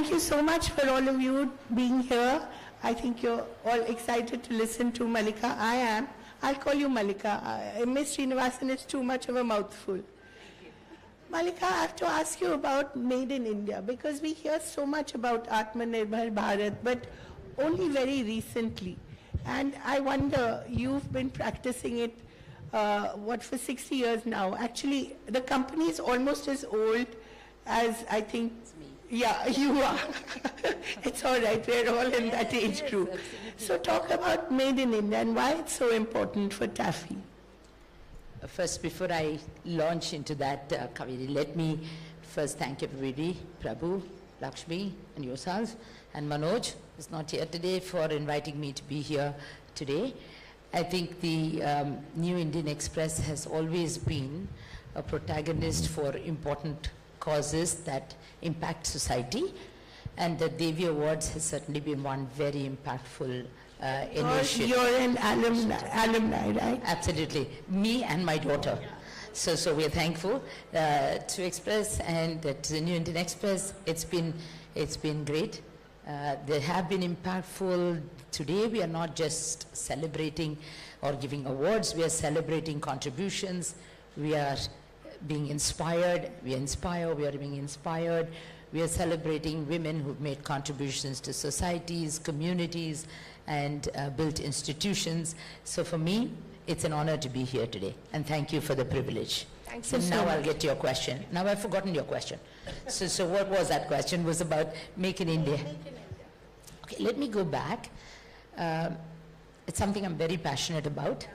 Thank you so much for all of you being here. I think you're all excited to listen to Mallika. I am. I'll call you Mallika. Ms. Srinivasan is too much of a mouthful. Mallika, I have to ask you about Made in India, because we hear so much about Atmanirbhar Bharat, but only very recently. And I wonder, you've been practicing it, for 60 years now. Actually, the company is almost as old as, I think, yeah, you are. It's all right, we're all in that age group. Absolutely. So talk about Made in India and why it's so important for Taffy. First, before I launch into that, Kaveri, let me first thank everybody, Prabhu, Lakshmi, and yourselves, and Manoj, who's not here today, for inviting me to be here today. I think the New Indian Express has always been a protagonist for important causes that impact society, and the Devi Awards has certainly been one very impactful initiative. You're an alumni, right? Absolutely. Me and my daughter. So we're thankful to Express and to the New Indian Express. It's been great. They have been impactful. Today we are not just celebrating or giving awards, we are celebrating contributions. We are being inspired, we inspire, we are being inspired. We are celebrating women who've made contributions to societies, communities, and built institutions. So for me, it's an honor to be here today, and thank you for the privilege. Thank so you now so I'll get to your question. Now I've forgotten your question. So what was that question? It was about Make in India. Okay, let me go back. It's something I'm very passionate about,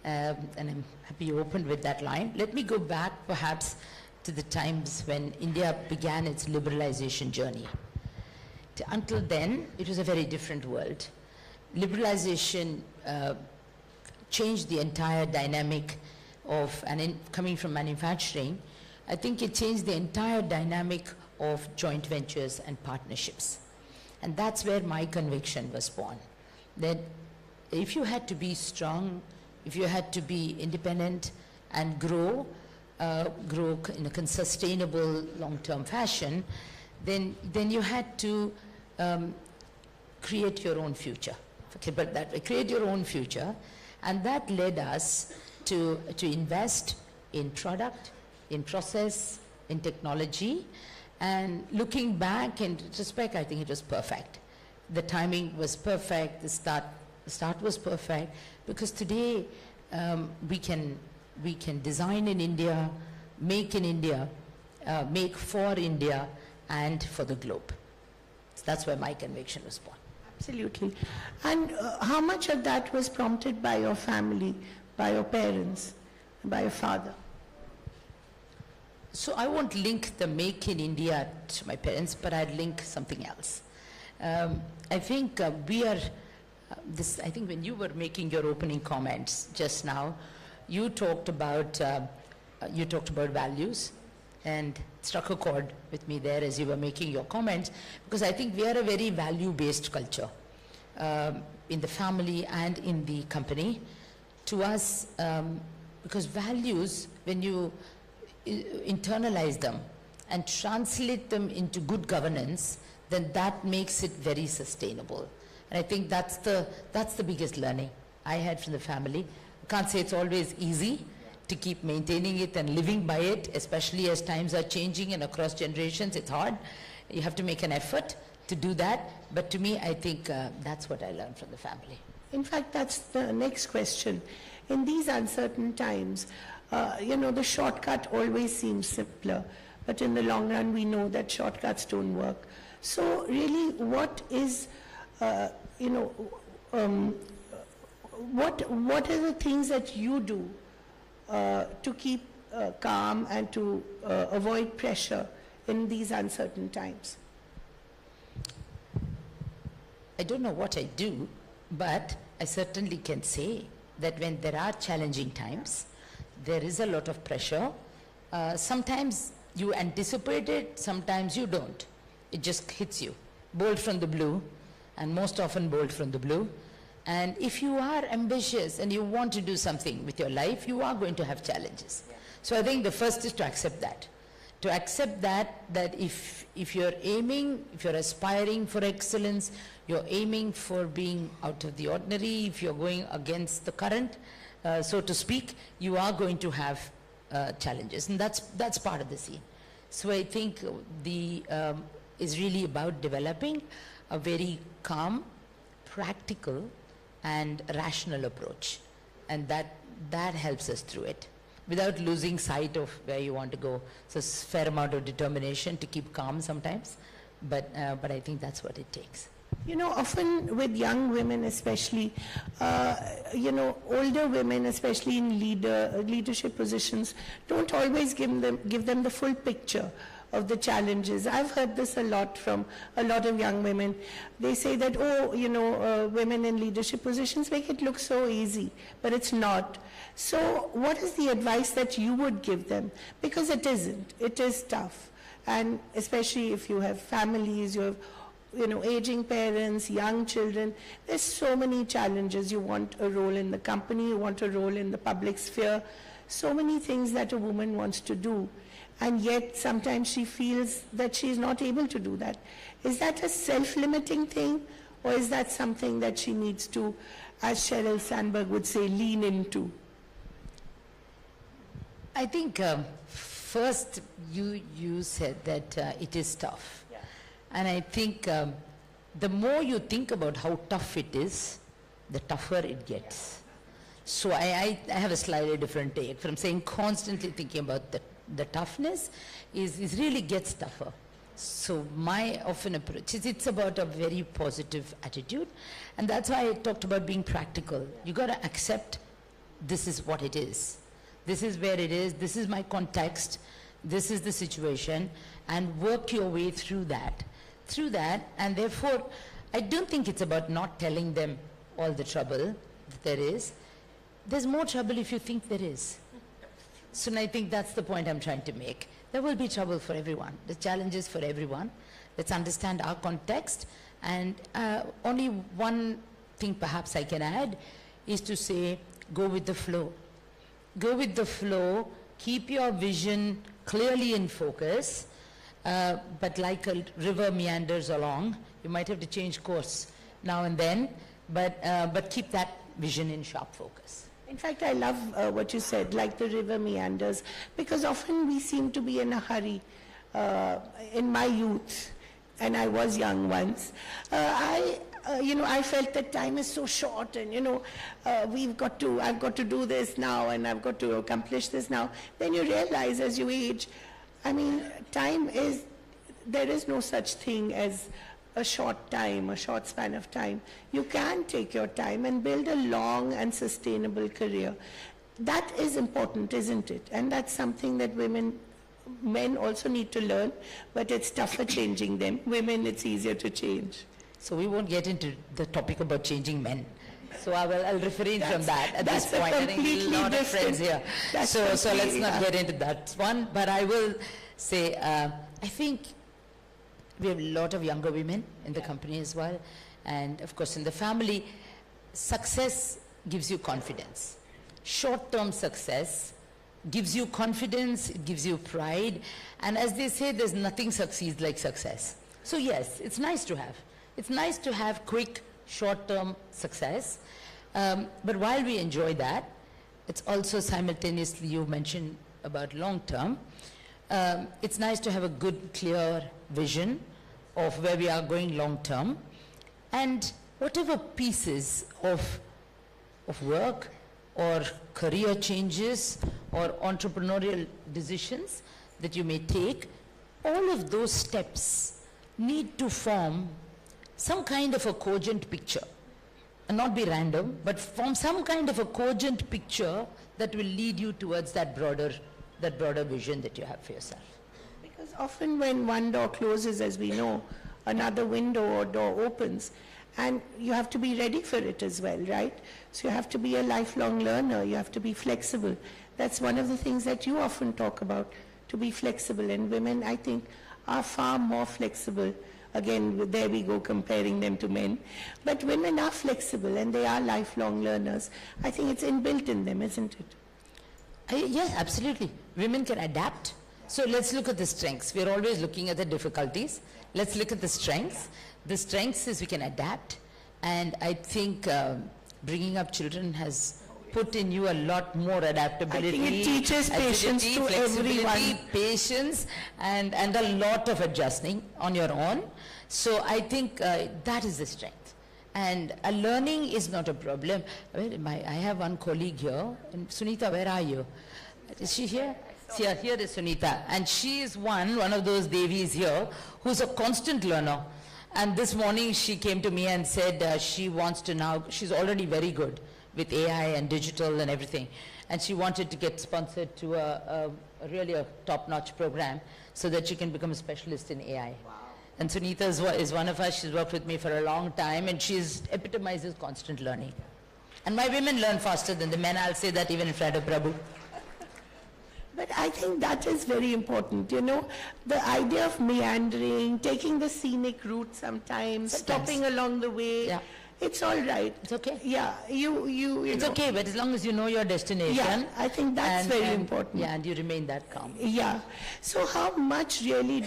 and I'm happy you opened with that line. Let me go back perhaps to the times when India began its liberalization journey. Until then, it was a very different world. Liberalization changed the entire dynamic of, coming from manufacturing, I think it changed the entire dynamic of joint ventures and partnerships. And that's where my conviction was born, that if you had to be strong, if you had to be independent and grow in a sustainable long-term fashion, then you had to create your own future. Okay, but that way, create your own future, and that led us to invest in product, in process, in technology, and looking back in retrospect, I think it was perfect. The timing was perfect, the start was perfect, because today we can design in India, make in India, make for India, and for the globe. So that's where my conviction was born. Absolutely. And how much of that was prompted by your family, by your parents, by your father? So I won't link the Make in India to my parents, but I'd link something else. I think we are, I think when you were making your opening comments just now, you talked about values, and it struck a chord with me there as you were making your comments, because I think we are a very value-based culture in the family and in the company. To us, because values, when you internalize them and translate them into good governance, then that makes it very sustainable. And I think that's the biggest learning I had from the family. I can't say it's always easy to keep maintaining it and living by it, especially as times are changing and across generations, it's hard. You have to make an effort to do that. But to me, I think that's what I learned from the family. In fact, that's the next question. In these uncertain times, the shortcut always seems simpler, but in the long run, we know that shortcuts don't work. So really, what is, what are the things that you do to keep calm and to avoid pressure in these uncertain times? I don't know what I do, but I certainly can say that when there are challenging times, there is a lot of pressure. Sometimes you anticipate it, sometimes you don't. It just hits you, bolt from the blue, and most often bolt from the blue. And if you are ambitious and you want to do something with your life, you are going to have challenges. Yeah. So I think the first is to accept that. to accept that if you're aiming, if you're aspiring for excellence, you're aiming for being out of the ordinary, if you're going against the current, so to speak, you are going to have challenges, and that's part of the scene. So I think is really about developing a very calm, practical, and rational approach, and that helps us through it, without losing sight of where you want to go. So it's a fair amount of determination to keep calm sometimes, but I think that's what it takes. You know, often with young women especially, you know, older women, especially in leadership positions, don't always give them the full picture of the challenges. I've heard this a lot from a lot of young women. They say that, oh, you know, women in leadership positions make it look so easy, but it's not. So what is the advice that you would give them? Because it isn't. It is tough. And especially if you have families, you have, you know, aging parents, young children, there's so many challenges. You want a role in the company, you want a role in the public sphere, so many things that a woman wants to do. And yet sometimes she feels that she's not able to do that. Is that a self-limiting thing, or is that something that she needs to, as Sheryl Sandberg would say, lean into? I think first you said that it is tough. Yeah. And I think the more you think about how tough it is, the tougher it gets. So I have a slightly different take from saying constantly thinking about the toughness is really gets tougher. So my often approach is it's about a very positive attitude, and that's why I talked about being practical. You got to accept this is what it is. This is where it is. This is my context. This is the situation, and work your way through that. And therefore, I don't think it's about not telling them all the trouble that there is. There's more trouble if you think there is. So I think that's the point I'm trying to make. There will be trouble for everyone. The challenges for everyone. Let's understand our context. And only one thing perhaps I can add is to say, go with the flow. Go with the flow. Keep your vision clearly in focus. But like a river meanders along, you might have to change course now and then, but keep that vision in sharp focus. In fact, I love what you said, like the river meanders, because often we seem to be in a hurry. In my youth, and I was young once, I felt that time is so short, and I've got to do this now, and I've got to accomplish this now. Then you realize as you age, I mean, there is no such thing as a short time, a short span of time. You can take your time and build a long and sustainable career. That is important, isn't it? And that's something that men also need to learn, but it's tougher changing them. Women, it's easier to change. So we won't get into the topic about changing men. So I'll refrain from that at this point. I think a lot of friends here. So let's not get into that one. But I will say, I think we have a lot of younger women in the company as well. And of course, in the family, success gives you confidence. Short-term success gives you confidence, it gives you pride. And as they say, there's nothing succeeds like success. So yes, it's nice to have. It's nice to have quick, short-term success. But while we enjoy that, it's also simultaneously, you mentioned about long-term, it's nice to have a good, clear vision of where we are going long-term. And whatever pieces of work or career changes or entrepreneurial decisions that you may take, all of those steps need to form some kind of a cogent picture, and not be random, but form some kind of a cogent picture that will lead you towards that broader vision that you have for yourself. Because often when one door closes, as we know, another window or door opens, and you have to be ready for it as well, right? So you have to be a lifelong learner, you have to be flexible. That's one of the things that you often talk about, to be flexible, and women, I think, are far more flexible. Again, there we go comparing them to men. But women are flexible and they are lifelong learners. I think it's inbuilt in them, isn't it? Yes, absolutely. Women can adapt. So let's look at the strengths. We're always looking at the difficulties. Let's look at the strengths. The strengths is we can adapt. And I think bringing up children has put in you a lot more adaptability. I think it teaches patience to everyone. Patience, and a lot of adjusting on your own. So I think that is the strength. And learning is not a problem. I have one colleague here. And Sunita, where are you? Is she here? Here is Sunita. And she is one of those Devis here who's a constant learner. And this morning she came to me and said she wants to now, she's already very good with AI and digital and everything. And she wanted to get sponsored to a really a top-notch program so that she can become a specialist in AI. Wow. And Sunita is one of us. She's worked with me for a long time, and she epitomizes constant learning. And my women learn faster than the men. I'll say that even in front of Prabhu. But I think that is very important, you know, the idea of meandering, taking the scenic route sometimes, stopping along the way. Yeah. It's all right. It's okay. Yeah, It's okay, but as long as you know your destination. Yeah, I think that's very important. Yeah, and you remain that calm. Yeah. So how much really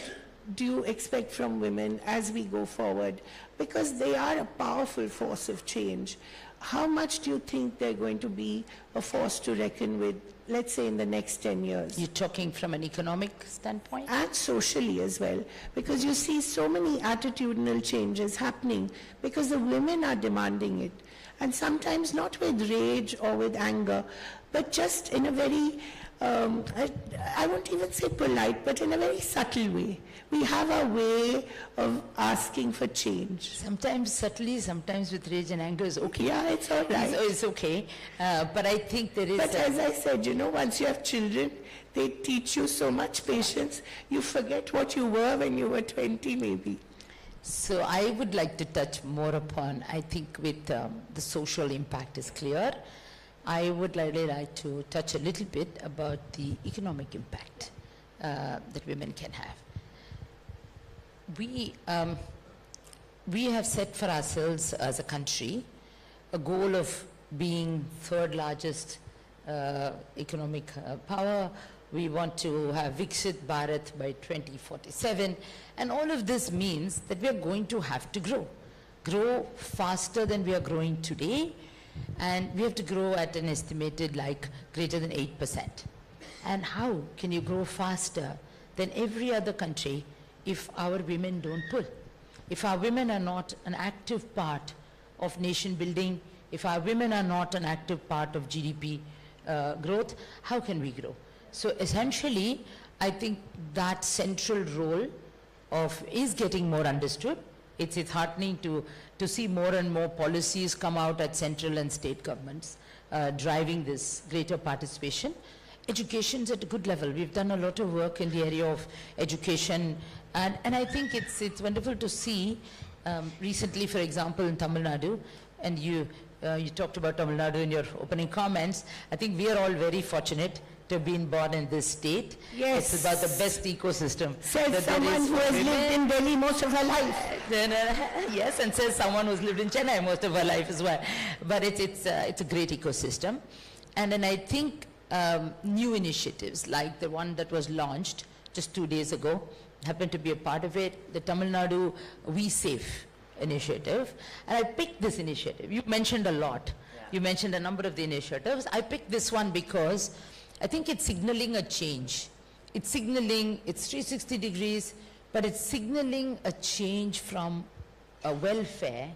do you expect from women as we go forward? Because they are a powerful force of change. How much do you think they're going to be a force to reckon with, let's say, in the next 10 years? You're talking from an economic standpoint? And socially as well, because you see so many attitudinal changes happening because the women are demanding it. And sometimes not with rage or with anger, but just in a very, I won't even say polite, but in a very subtle way. We have a way of asking for change. Sometimes subtly, sometimes with rage and anger is okay. Yeah, it's all right. It's okay. But I think there is... But as I said, you know, once you have children, they teach you so much patience, you forget what you were when you were 20 maybe. So I would like to touch more upon, I think with the social impact is clear. I would really like to touch a little bit about the economic impact that women can have. We have set for ourselves as a country a goal of being third largest economic power. We want to have Viksit Bharat by 2047. And all of this means that we are going to have to grow faster than we are growing today. And we have to grow at an estimated like greater than 8%. And how can you grow faster than every other country if our women don't pull? If our women are not an active part of nation building, if our women are not an active part of GDP growth, how can we grow? So essentially, I think that central role is getting more understood. It's heartening to see more and more policies come out at central and state governments driving this greater participation. Education's at a good level. We've done a lot of work in the area of education, and I think it's wonderful to see recently, for example, in Tamil Nadu, and you talked about Tamil Nadu in your opening comments. I think we are all very fortunate to have been born in this state. Yes. It's about the best ecosystem. Says someone who has lived in Delhi most of her life. Yes, and says someone who's lived in Chennai most of her life as well. But it's a great ecosystem. And then I think new initiatives like the one that was launched just 2 days ago, happened to be a part of it, the Tamil Nadu We Safe initiative. And I picked this initiative. You mentioned a lot. Yeah. You mentioned a number of the initiatives. I picked this one because I think it's signaling a change. It's signaling, it's 360 degrees, but it's signaling a change from welfare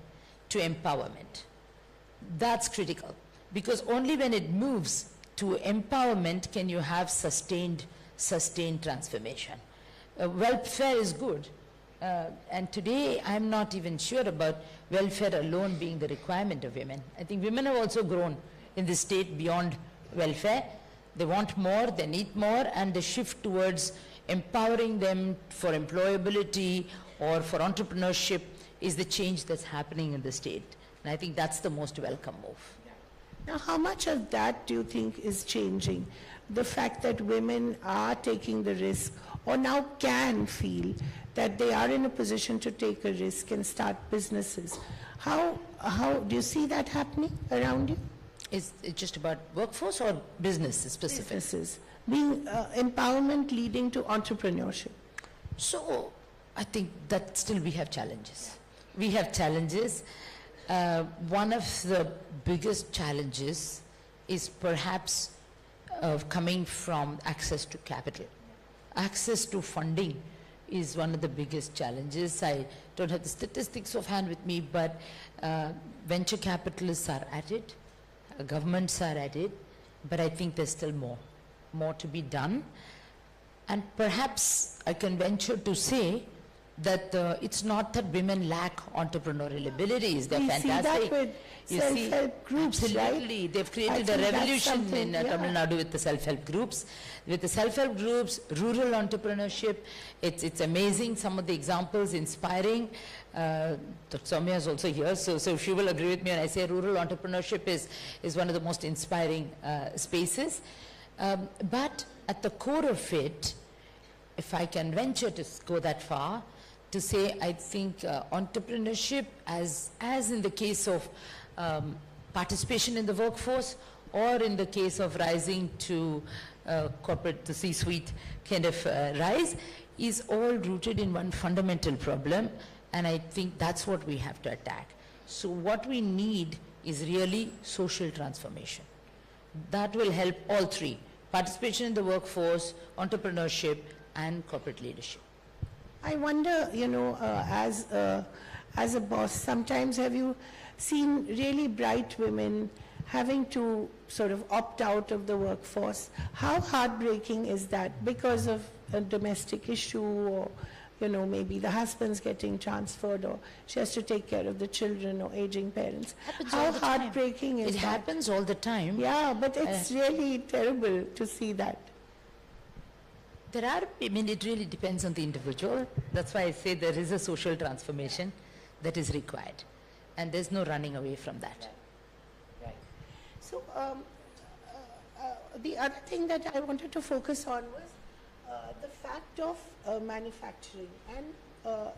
to empowerment. That's critical, because only when it moves to empowerment can you have sustained transformation. Welfare is good, and today I'm not even sure about welfare alone being the requirement of women. I think women have also grown in this state beyond welfare. They want more, they need more, and the shift towards empowering them for employability or for entrepreneurship is the change that's happening in the state. And I think that's the most welcome move. Now, how much of that do you think is changing? The fact that women are taking the risk or now can feel that they are in a position to take a risk and start businesses. How do you see that happening around you? Is it just about workforce or business specific? Businesses. being empowerment leading to entrepreneurship? So I think that still we have challenges. We have challenges. One of the biggest challenges is perhaps coming from access to capital. Access to funding is one of the biggest challenges. I don't have the statistics offhand with me, but venture capitalists are at it, governments are at it, but I think there's still more to be done. And perhaps I can venture to say that it's not that women lack entrepreneurial abilities. They're We fantastic. see that with self-help groups, absolutely. right? They've I created a think that's revolution something, in Tamil Nadu with the self-help groups. With the self-help groups, rural entrepreneurship, it's amazing. Some of the examples, inspiring. Soumya is also here, so she will agree with me when I say rural entrepreneurship is one of the most inspiring spaces. But at the core of it, if I can venture to go that far, to say I think entrepreneurship, as in the case of participation in the workforce, or in the case of rising to corporate, the C-suite kind of rise, is all rooted in one fundamental problem, and I think that's what we have to attack. So what we need is really social transformation. That will help all three: participation in the workforce, entrepreneurship, and corporate leadership. I wonder, as a boss, sometimes have you seen really bright women having to sort of opt out of the workforce? How heartbreaking is that because of a domestic issue, or, maybe the husband's getting transferred, or she has to take care of the children or aging parents? How heartbreaking is that? It happens all the time. Yeah, but it's really terrible to see that. It really depends on the individual. That's why I say there is a social transformation that is required. And there's no running away from that. Right. So, the other thing that I wanted to focus on was the fact of manufacturing. And,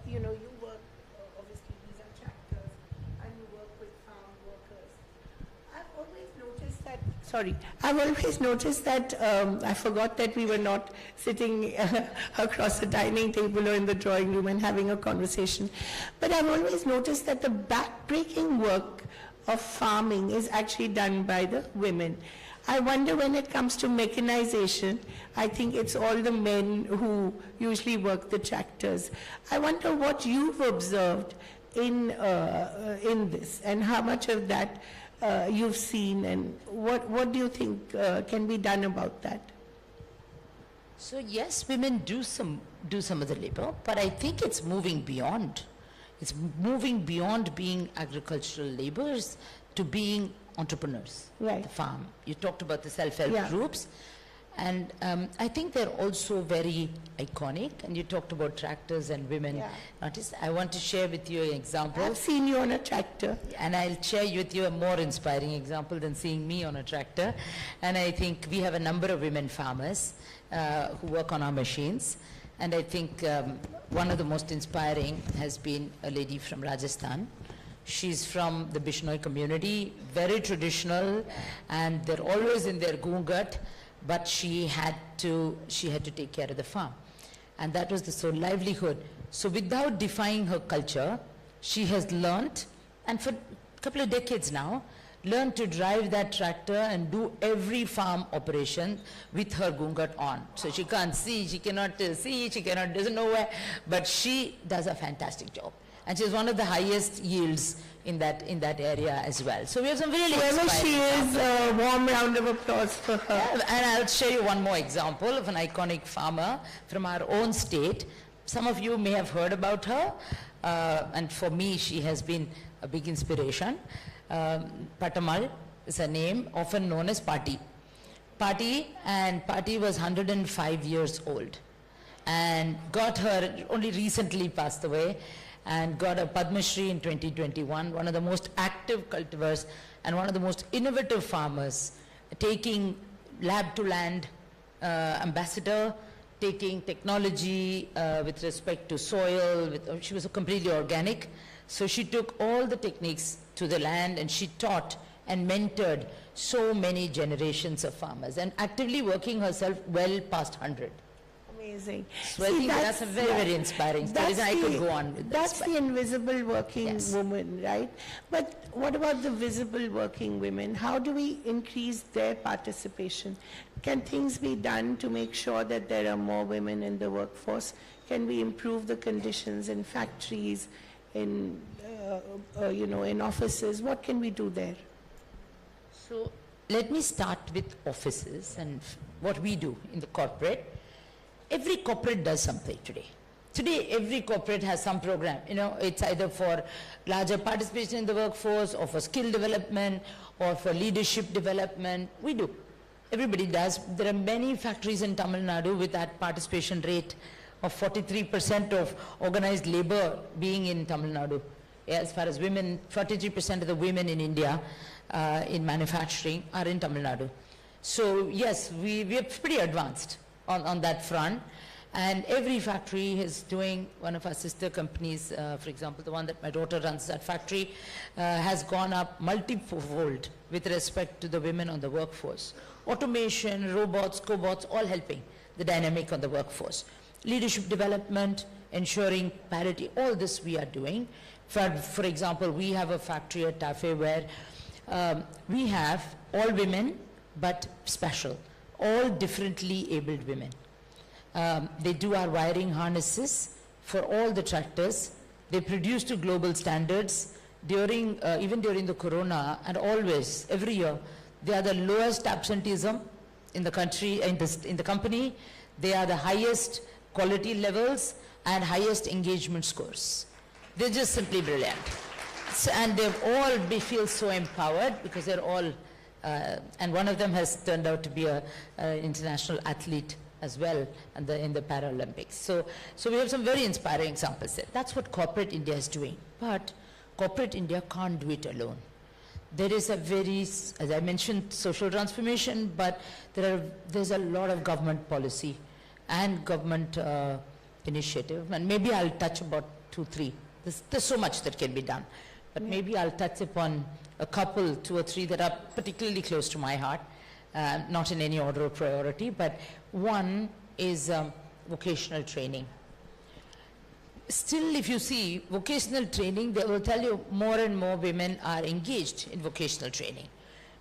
you work, obviously these are tractors, and you work with farm workers. I've always noticed that, I forgot that we were not sitting across a dining table or in the drawing room and having a conversation. But I've always noticed that the backbreaking work of farming is actually done by the women. I wonder when it comes to mechanization, I think it's all the men who usually work the tractors. I wonder what you've observed in this, and how much of that you've seen, and what do you think can be done about that? So yes, women do some of the labor, but I think it's moving beyond. It's moving beyond being agricultural laborers to being entrepreneurs. Right. The farm. You talked about the self-help Yeah. groups, and I think they're also very iconic. And you talked about tractors and women Yeah. artists. I want to share with you an example. I've seen you on a tractor. And I'll share with you a more inspiring example than seeing me on a tractor. And I think we have a number of women farmers who work on our machines. And I think one of the most inspiring has been a lady from Rajasthan. She's from the Bishnoi community, very traditional, and they're always in their gungat, but she had to take care of the farm. And that was the sole livelihood. So without defying her culture, she has learned, and for a couple of decades now, learned to drive that tractor and do every farm operation with her gungat on. So she can't see, she cannot doesn't know where, but she does a fantastic job. And she's one of the highest yields in that area as well. So we have some really Whoever she inspiring is, a warm round of applause for her. Yeah, and I'll show you one more example of an iconic farmer from our own state. Some of you may have heard about her, and for me, she has been a big inspiration. Patamal is her name, often known as Pati. Pati was 105 years old, and only recently passed away, and got a Padma Shri in 2021, one of the most active cultivars and one of the most innovative farmers, taking lab to land ambassador, taking technology with respect to soil. She was completely organic. So she took all the techniques to the land, and she taught and mentored so many generations of farmers and actively working herself well past 100. Amazing. So I think that's a very, very inspiring story. I could go on with That's this. the invisible working Yes. woman, right? But what about the visible working women? How do we increase their participation? Can things be done to make sure that there are more women in the workforce? Can we improve the conditions in factories, in in offices? What can we do there? So let me start with offices and what we do in the corporate. Every corporate does something today. Today, every corporate has some program. It's either for larger participation in the workforce, or for skill development, or for leadership development. We do. Everybody does. There are many factories in Tamil Nadu with that participation rate of 43% of organized labor being in Tamil Nadu. As far as women, 43% of the women in India in manufacturing are in Tamil Nadu. So yes, we are pretty advanced on that front. And every factory is doing, one of our sister companies, for example, the one that my daughter runs, that factory has gone up multifold with respect to the women on the workforce. Automation, robots, cobots, all helping the dynamic on the workforce. Leadership development, ensuring parity, all this we are doing. For example, we have a factory at TAFE where we have all women, but special, all differently abled women. They do our wiring harnesses for all the tractors. They produce to global standards even during the corona, and always, every year. They are the lowest absenteeism in the country, in the company. They are the highest quality levels and highest engagement scores. They're just simply brilliant. And they've all feel so empowered because they're all, and one of them has turned out to be an international athlete as well in the Paralympics. So we have some very inspiring examples there. That's what corporate India is doing. But corporate India can't do it alone. There is a very, as I mentioned, social transformation, but there's a lot of government policy and government initiative. And maybe I'll touch about 2, 3. There's so much that can be done. But maybe I'll touch upon a couple, 2 or 3 that are particularly close to my heart. Not in any order of priority, but one is vocational training. Still, if you see vocational training, they will tell you more and more women are engaged in vocational training.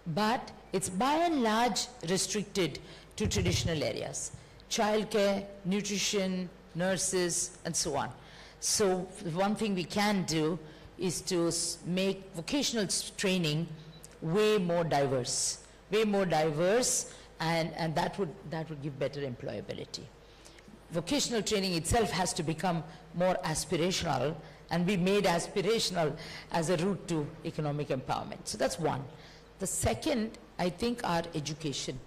But it's by and large restricted to traditional areas. Childcare, nutrition, nurses, and so on. So one thing we can do is to make vocational training way more diverse, and that would give better employability. Vocational training itself has to become more aspirational and be made aspirational as a route to economic empowerment. So that's one. The second, I think, our education.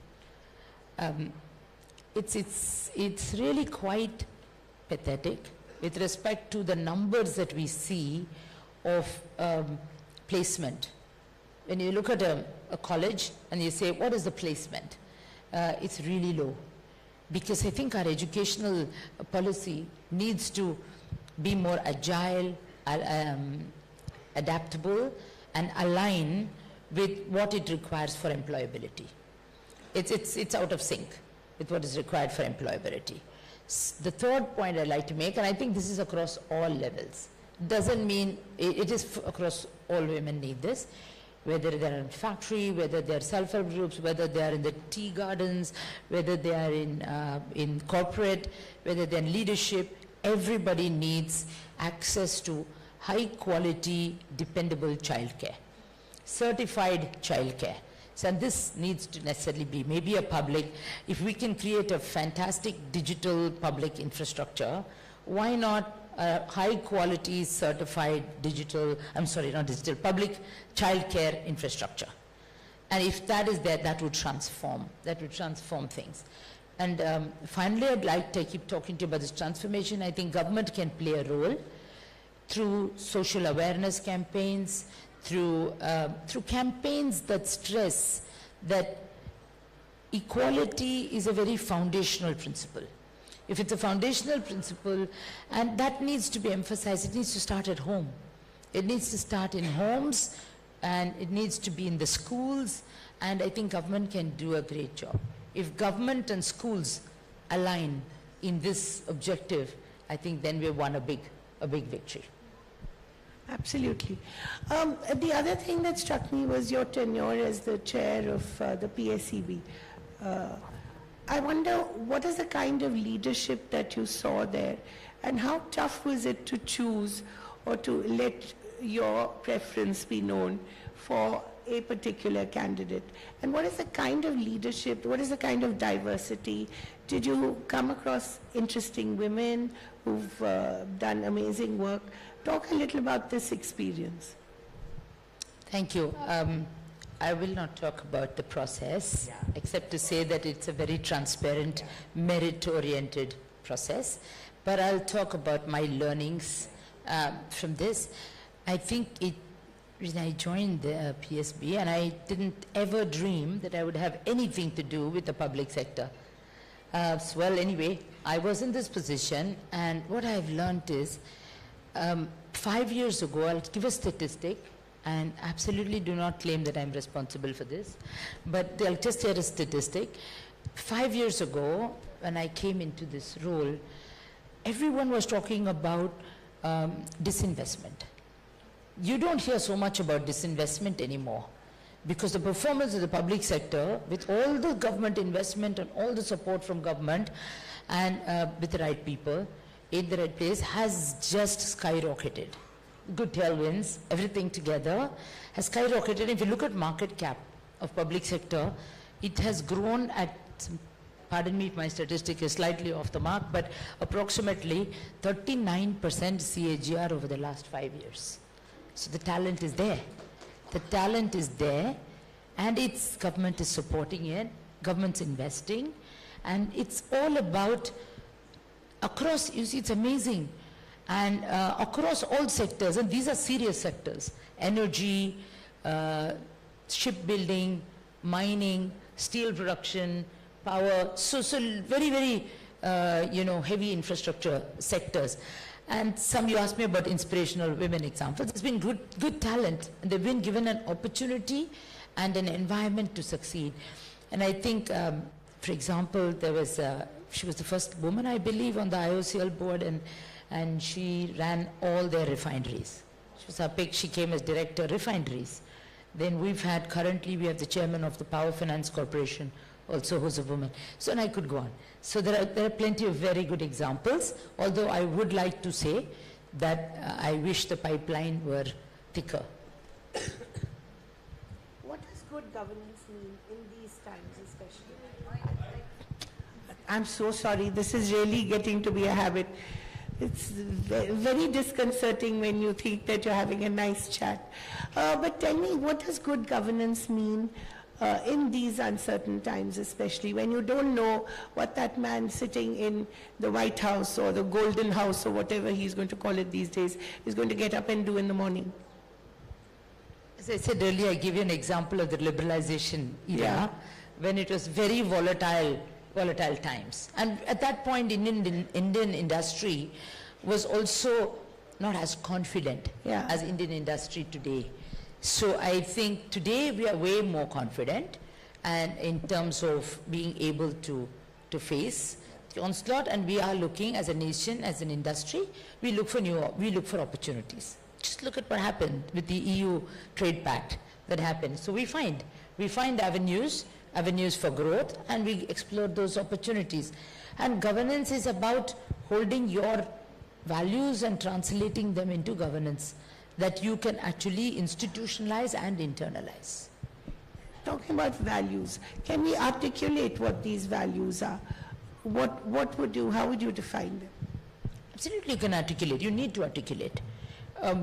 It's really quite pathetic with respect to the numbers that we see of placement. When you look at a college and you say, what is the placement? It's really low. Because I think our educational policy needs to be more agile, adaptable, and align with what it requires for employability. It's out of sync with what is required for employability. The third point I'd like to make, and I think this is across all levels, doesn't mean it is across all women need this, whether they're in factory, whether they're self-help groups, whether they are in the tea gardens, whether they are in corporate, whether they're in leadership, everybody needs access to high-quality, dependable childcare, certified childcare. So, and this needs to necessarily be maybe a public, if we can create a fantastic digital public infrastructure, why not high quality certified public childcare infrastructure? And if that is there, that would transform things. And finally, I'd like to keep talking to you about this transformation. I think government can play a role through social awareness campaigns, through campaigns that stress that equality is a very foundational principle. If it's a foundational principle, and that needs to be emphasized, it needs to start at home. It needs to start in homes, and it needs to be in the schools, and I think government can do a great job. If government and schools align in this objective, I think then we've won a big victory. Absolutely. The other thing that struck me was your tenure as the chair of the PSEB. I wonder, what is the kind of leadership that you saw there, and how tough was it to choose or to let your preference be known for a particular candidate? And what is the kind of leadership, what is the kind of diversity? Did you come across interesting women who've done amazing work? Talk a little about this experience. Thank you. I will not talk about the process, except to say that it's a very transparent, merit-oriented process. But I'll talk about my learnings from this. I think when I joined the PSB, and I didn't ever dream that I would have anything to do with the public sector. Well, anyway, I was in this position, and what I've learned is, 5 years ago, I'll give a statistic, and absolutely do not claim that I'm responsible for this, but I'll just share a statistic. 5 years ago, when I came into this role, everyone was talking about disinvestment. You don't hear so much about disinvestment anymore, because the performance of the public sector, with all the government investment and all the support from government, and with the right people, in the right place, has just skyrocketed. Good tailwinds, everything together has skyrocketed. If you look at market cap of public sector, it has grown at, pardon me if my statistic is slightly off the mark, but approximately 39% CAGR over the last 5 years. So the talent is there. The talent is there, and its government is supporting it, government's investing, and it's all about across, you see, it's amazing. And across all sectors, and these are serious sectors: energy, shipbuilding, mining, steel production, power, so very, very, heavy infrastructure sectors. And some, you asked me about inspirational women examples. There's been good talent, and they've been given an opportunity and an environment to succeed. And I think, for example, she was the first woman, I believe, on the IOCL board, and she ran all their refineries. She was our pick. She came as director refineries. Then currently we have the chairman of the Power Finance Corporation, also who's a woman. So, and I could go on. So there are plenty of very good examples, although I would like to say that I wish the pipeline were thicker. What does good governance mean in these times especially? I'm so sorry, this is really getting to be a habit. It's very disconcerting when you think that you're having a nice chat. But tell me, what does good governance mean in these uncertain times, especially when you don't know what that man sitting in the White House or the Golden House or whatever he's going to call it these days is going to get up and do in the morning? As I said earlier, I give you an example of the liberalization era, when it was very volatile times. And at that point, Indian industry was also not as confident as Indian industry today. So I think today we are way more confident, and in terms of being able to face the onslaught, and we are looking as a nation, as an industry, we look for opportunities. Just look at what happened with the EU Trade Pact that happened. So we find avenues for growth, and we explore those opportunities. And governance is about holding your values and translating them into governance that you can actually institutionalize and internalize. Talking about values, can we articulate what these values are? How would you define them? Absolutely, you can articulate. You need to articulate.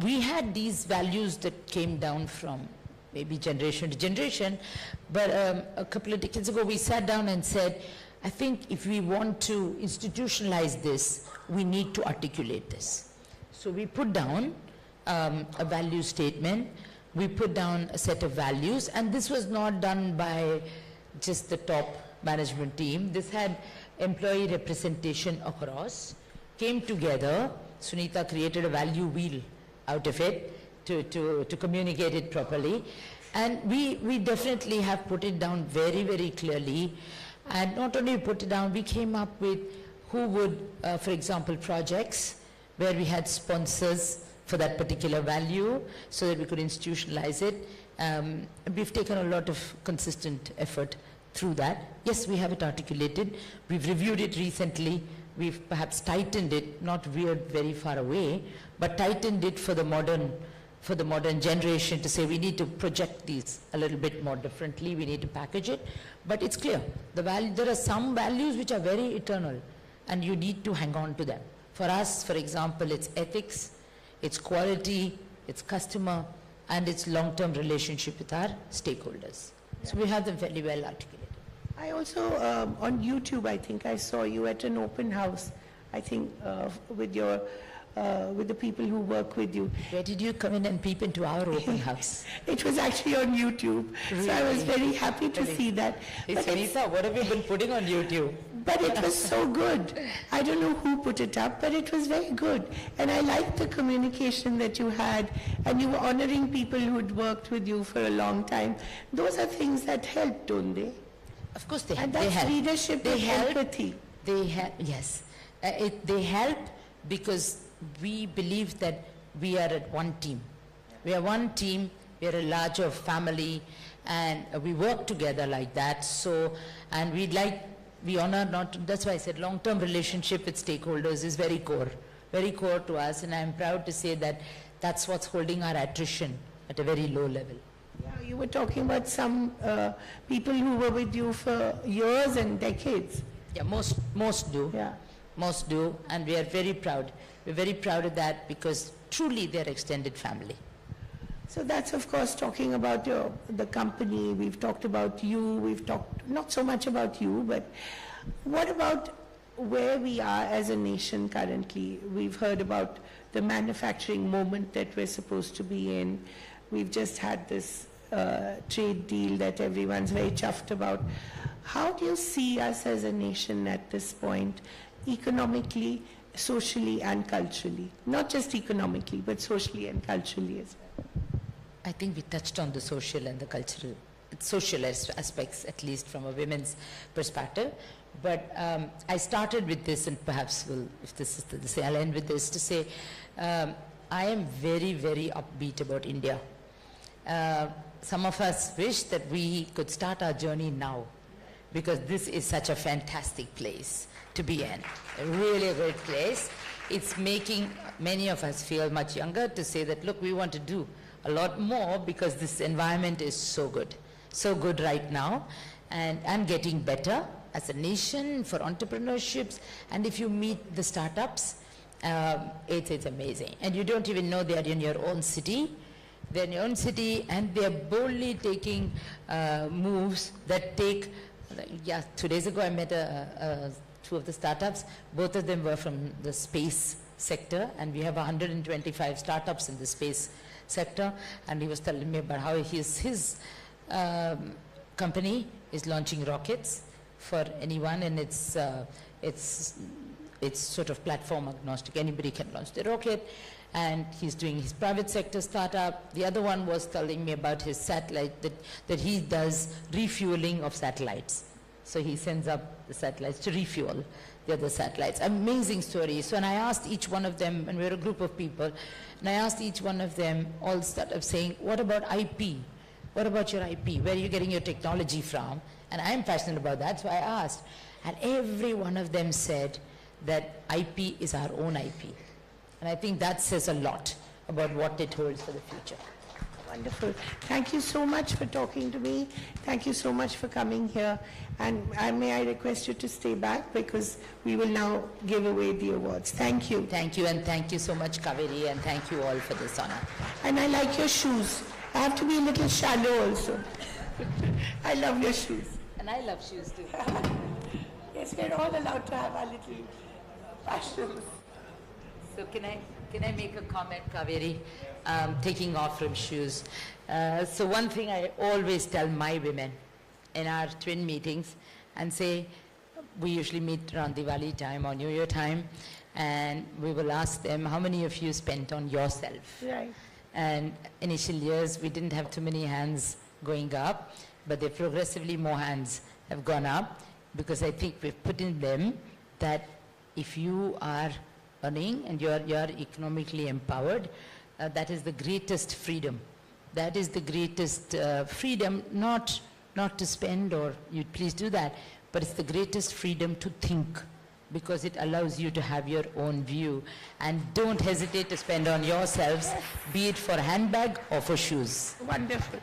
We had these values that came down from maybe generation to generation, but a couple of decades ago we sat down and said, I think if we want to institutionalize this, we need to articulate this. So we put down a value statement, we put down a set of values, and this was not done by just the top management team. This had employee representation across, came together. Sunita created a value wheel out of it to communicate it properly. And we definitely have put it down very, very clearly. And not only put it down, we came up with who would, for example, projects where we had sponsors for that particular value so that we could institutionalize it. We've taken a lot of consistent effort through that. Yes, we have it articulated. We've reviewed it recently. We've perhaps tightened it, not veered very far away, but tightened it for the modern generation to say we need to project these a little bit more differently. We need to package it. But it's clear, there are some values which are very eternal and you need to hang on to them. For us, for example, it's ethics, it's quality, it's customer, and it's long-term relationship with our stakeholders. So we have them fairly well articulated. I also, on YouTube, I think I saw you at an open house, I think, with the people who work with you. Where did you come in and peep into our open house? It was actually on YouTube, so I was very happy to see that. Hey, But it's- Sunita, what have you been putting on YouTube? But it was so good. I don't know who put it up, but it was very good. And I liked the communication that you had, and you were honoring people who had worked with you for a long time. Those are things that help, don't they? Of course they And they that's help. leadership They and help. empathy. They help, yes. They help because we believe that we are at one team. We are one team, we are a larger family, and we work together like that. So, and we honor that's why I said long-term relationship with stakeholders is very core to us, and I'm proud to say that that's what's holding our attrition at a very low level. Yeah, you were talking about some people who were with you for years and decades. Yeah, most do. Yeah. Most do, and we are very proud. We're very proud of that because truly they're extended family. So that's, of course, talking about the company. We've talked about you. We've talked not so much about you, but what about where we are as a nation currently? We've heard about the manufacturing moment that we're supposed to be in. We've just had this trade deal that everyone's very chuffed about. How do you see us as a nation at this point, economically, socially, and culturally? Not just economically, but socially and culturally as well. I think we touched on the social and the cultural, social aspects, at least from a women's perspective. But I started with this, and perhaps if this is to say, I'll end with this to say, I am very, very upbeat about India. Some of us wish that we could start our journey now, because this is such a fantastic place to be in, really a great place. It's making many of us feel much younger to say that, look, we want to do a lot more because this environment is so good right now, and getting better as a nation for entrepreneurships. And if you meet the startups, it's amazing. And you don't even know they're in your own city. They're in your own city, and they're boldly taking moves that take, 2 days ago I met two of the startups. Both of them were from the space sector, and we have 125 startups in the space sector. And he was telling me about how his company is launching rockets for anyone, and it's sort of platform agnostic. Anybody can launch the rocket, and he's doing his private sector startup. The other one was telling me about his satellite, that he does refueling of satellites. So he sends up the satellites to refuel the other satellites. Amazing story. So, and I asked each one of them, and we're a group of people, and I asked each one of them, all startups, saying, what about IP? What about your IP? Where are you getting your technology from? And I'm passionate about that, so I asked. And every one of them said that IP is our own IP. And I think that says a lot about what it holds for the future. Wonderful. Thank you so much for talking to me. Thank you so much for coming here. And may I request you to stay back, because we will now give away the awards. Thank you. Thank you, and thank you so much, Kaveri, and thank you all for this honor. And I like your shoes. I have to be a little shallow also. I love your shoes. And I love shoes too. Yes, we're all allowed to have our little passions. So can I make a comment, Kaveri, taking off from shoes? So one thing I always tell my women in our twin meetings, and say, we usually meet around Diwali time or New Year time, and we will ask them, how many of you spent on yourself? Right. And initial years, we didn't have too many hands going up, but they progressively more hands have gone up because I think we've put in them that if you are earning and you're economically empowered, that is the greatest freedom. That is the greatest freedom, not to spend or you'd please do that, but it's the greatest freedom to think because it allows you to have your own view. And don't hesitate to spend on yourselves, be it for handbag or for shoes. Wonderful.